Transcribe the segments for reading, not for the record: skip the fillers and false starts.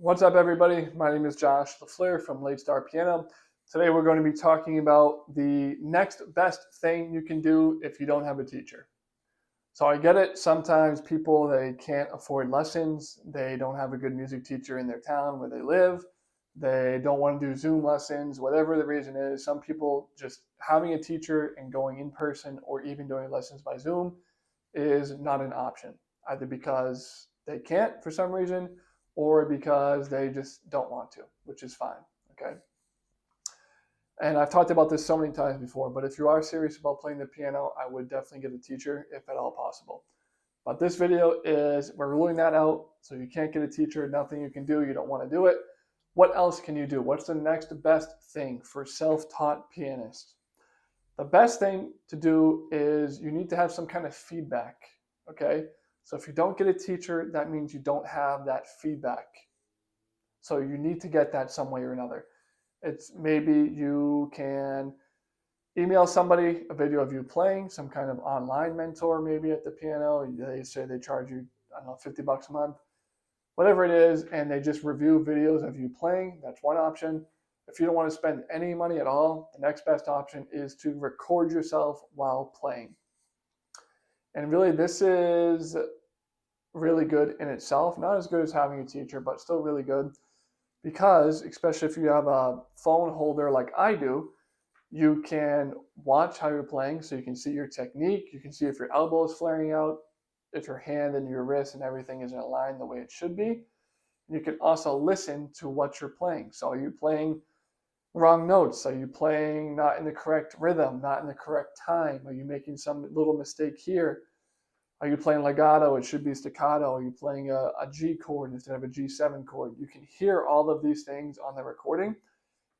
What's up, everybody? My name is Josh LaFleur from Late Star Piano. Today, we're going to be talking about the next best thing you can do if you don't have a teacher. So I get it. Sometimes people, they can't afford lessons. They don't have a good music teacher in their town where they live. They don't want to do Zoom lessons, whatever the reason is. Some people just having a teacher and going in person or even doing lessons by Zoom is not an option, either because they can't for some reason or because they just don't want to, which is fine. Okay. And I've talked about this so many times before, but if you are serious about playing the piano, I would definitely get a teacher if at all possible. But this video is, we're ruling that out. So you can't get a teacher, nothing you can do, you don't want to do it. What else can you do? What's the next best thing for self-taught pianists? The best thing to do is you need to have some kind of feedback, okay? So if you don't get a teacher, that means you don't have that feedback. So you need to get that some way or another. It's maybe you can email somebody a video of you playing, some kind of online mentor maybe at the piano. They say they charge you, I don't know, $50 a month, whatever it is, and they just review videos of you playing. That's one option. If you don't want to spend any money at all, the next best option is to record yourself while playing. And really, this is really good in itself. Not as good as having a teacher, but still really good. Because, especially if you have a phone holder like I do, you can watch how you're playing, so you can see your technique. You can see if your elbow is flaring out, if your hand and your wrist and everything is in line the way it should be. You can also listen to what you're playing. So are you playing wrong notes? Are you playing not in the correct rhythm, not in the correct time? Are you making some little mistake here? Are you playing legato? It should be staccato. Are you playing a G chord instead of a G7 chord? You can hear all of these things on the recording.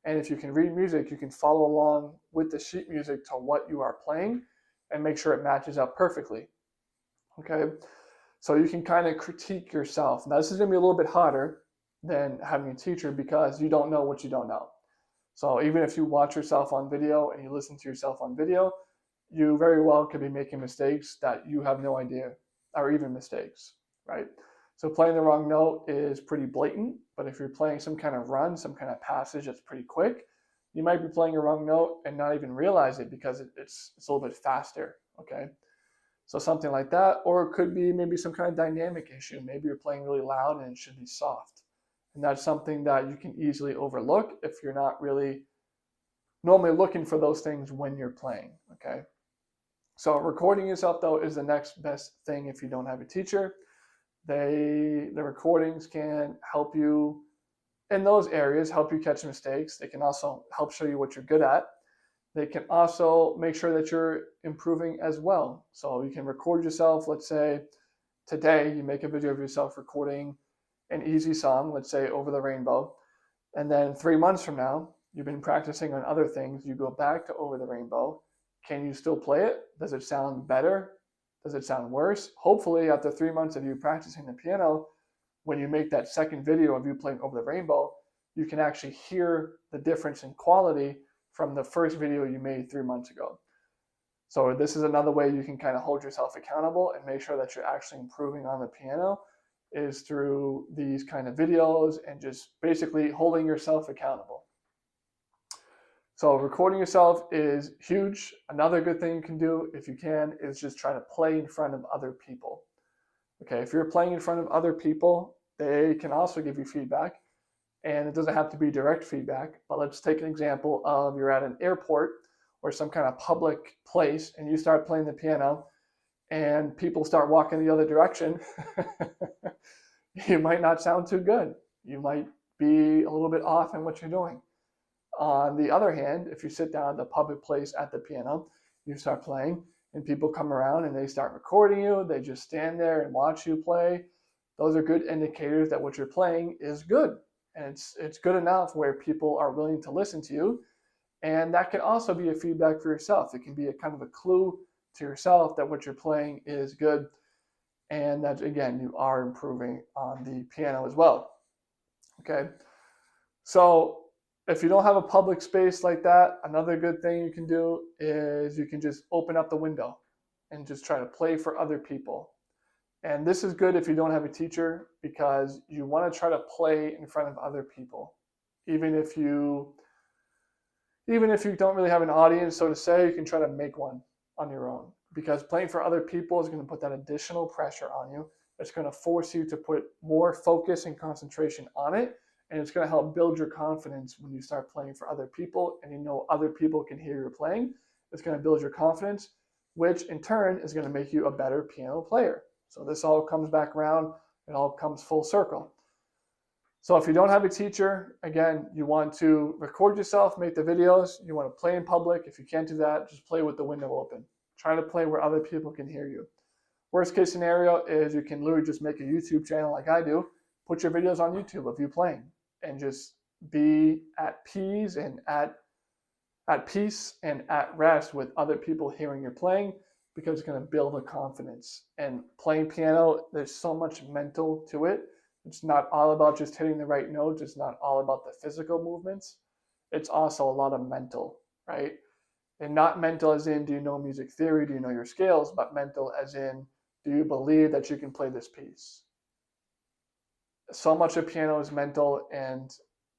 And if you can read music, you can follow along with the sheet music to what you are playing and make sure it matches up perfectly. Okay? So you can kind of critique yourself. Now, this is going to be a little bit harder than having a teacher because you don't know what you don't know. So even if you watch yourself on video and you listen to yourself on video, you very well could be making mistakes that you have no idea are even mistakes, right? So playing the wrong note is pretty blatant, but if you're playing some kind of run, some kind of passage that's pretty quick, you might be playing a wrong note and not even realize it because it's a little bit faster, okay? So something like that, or it could be maybe some kind of dynamic issue. Maybe you're playing really loud and it should be soft. And that's something that you can easily overlook if you're not really normally looking for those things when you're playing, okay? So recording yourself, though, is the next best thing if you don't have a teacher. The recordings can help you in those areas, help you catch mistakes. They can also help show you what you're good at. They can also make sure that you're improving as well. So you can record yourself. Let's say today you make a video of yourself recording an easy song, let's say Over the Rainbow. And then 3 months from now, you've been practicing on other things. You go back to Over the Rainbow. Can you still play it? Does it sound better? Does it sound worse? Hopefully, after 3 months of you practicing the piano, when you make that second video of you playing Over the Rainbow, you can actually hear the difference in quality from the first video you made 3 months ago. So this is another way you can kind of hold yourself accountable and make sure that you're actually improving on the piano is through these kind of videos and just basically holding yourself accountable. So recording yourself is huge. Another good thing you can do, if you can, is just try to play in front of other people. Okay, if you're playing in front of other people, they can also give you feedback. And it doesn't have to be direct feedback, but let's take an example of you're at an airport or some kind of public place and you start playing the piano and people start walking the other direction. You might not sound too good. You might be a little bit off in what you're doing. On the other hand, if you sit down at the public place at the piano, you start playing and people come around and they start recording you, they just stand there and watch you play. Those are good indicators that what you're playing is good. And it's good enough where people are willing to listen to you. And that can also be a feedback for yourself. It can be a kind of a clue to yourself that what you're playing is good. And that, again, you are improving on the piano as well. Okay. So if you don't have a public space like that, another good thing you can do is you can just open up the window and just try to play for other people. And this is good if you don't have a teacher, because you want to try to play in front of other people. Even if you don't really have an audience, so to say, you can try to make one on your own, because playing for other people is going to put that additional pressure on you. It's going to force you to put more focus and concentration on it, and it's going to help build your confidence when you start playing for other people and you know other people can hear you playing. It's going to build your confidence, which in turn is going to make you a better piano player. So this all comes back around, it all comes full circle. So if you don't have a teacher, again, you want to record yourself, make the videos, you want to play in public. If you can't do that, just play with the window open. Try to play where other people can hear you. Worst case scenario is you can literally just make a YouTube channel like I do, put your videos on YouTube of you playing, and just be at peace and at peace and at rest with other people hearing you playing, because it's going to build a confidence. And playing piano, there's so much mental to it. It's not all about just hitting the right notes. It's not all about the physical movements. It's also a lot of mental, right? And not mental as in, do you know music theory? Do you know your scales? But mental as in, do you believe that you can play this piece? So much of piano is mental, and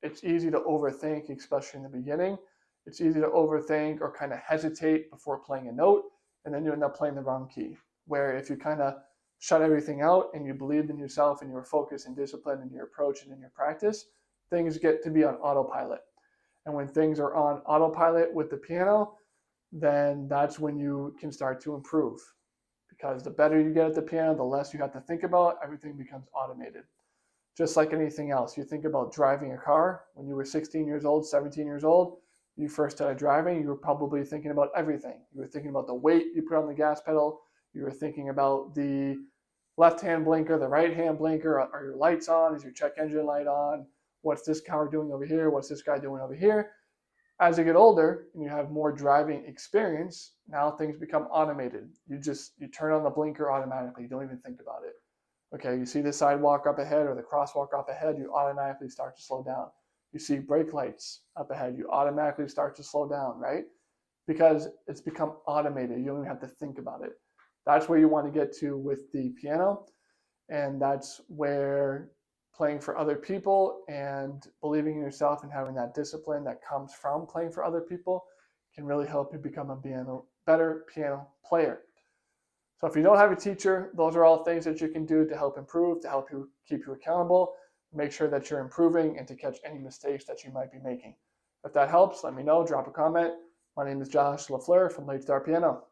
it's easy to overthink, especially in the beginning. It's easy to overthink or kind of hesitate before playing a note, and then you end up playing the wrong key. Where if you kind of shut everything out and you believed in yourself and you were focused and disciplined in your approach and in your practice, things get to be on autopilot. And when things are on autopilot with the piano, then that's when you can start to improve. Because the better you get at the piano, the less you have to think about, everything becomes automated. Just like anything else, you think about driving a car. When you were 16 years old, 17 years old, you first started driving, you were probably thinking about everything. You were thinking about the weight you put on the gas pedal. You were thinking about the left-hand blinker, the right-hand blinker. Are your lights on? Is your check engine light on? What's this car doing over here? What's this guy doing over here? As you get older and you have more driving experience, now things become automated. You turn on the blinker automatically. You don't even think about it. Okay, you see the sidewalk up ahead or the crosswalk up ahead, you automatically start to slow down. You see brake lights up ahead, you automatically start to slow down, right? Because it's become automated. You don't even have to think about it. That's where you want to get to with the piano. And that's where playing for other people and believing in yourself and having that discipline that comes from playing for other people can really help you become a better piano player. So if you don't have a teacher, those are all things that you can do to help improve, to help you keep you accountable, make sure that you're improving, and to catch any mistakes that you might be making. If that helps, let me know, drop a comment. My name is Josh LaFleur from Late Star Piano.